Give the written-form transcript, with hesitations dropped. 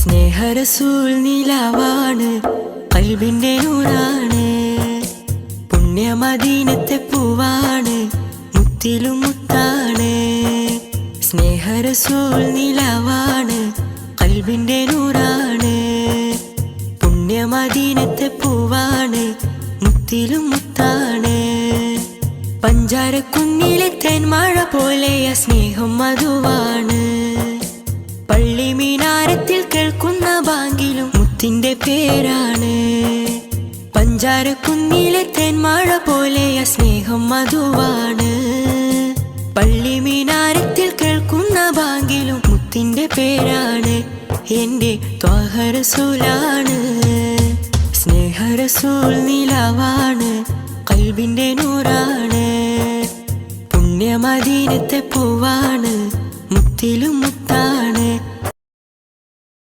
സ്നേഹരസൂൽ നിലാവാണ്, ഖൽബിന്റെ നൂറാണ്. പുണ്യമദീനത്തെ പൂവാണ്, മുത്തിലും മുത്താണ്. സ്നേഹരസൂൽ നിലാവാണ്, ഖൽബിന്റെ നൂറാണ്. പുണ്യമദീനത്തെ പൂവാണ്, മുത്തിലും മുത്താണ്. പഞ്ചാരക്കുന്നിലെ തേൻമഴ പോലെയ സ്നേഹം മധുവാണ്. പള്ളി മീനാരത്തിൽ കേൾക്കുന്ന ബാങ്കിലും മുത്തിന്റെ പേരാണ്. പഞ്ചാരക്കുന്നിലെ തേൻമഴ പോലെയ സ്നേഹം മധുവാണ്. പള്ളി മീനാരത്തിൽ കേൾക്കുന്ന ബാങ്കിലും മുത്തിന്റെ പേരാണ്. എന്റെ ത്വാഹ റസൂലാണ്. സ്നേഹരസൂൽ നിലാവാണ്, ഖൽബിന്റെ നൂറാണ്. പുണ്യമദീനത്തെ പൂവാണ്, മുത്തിലും മുത്താണ്.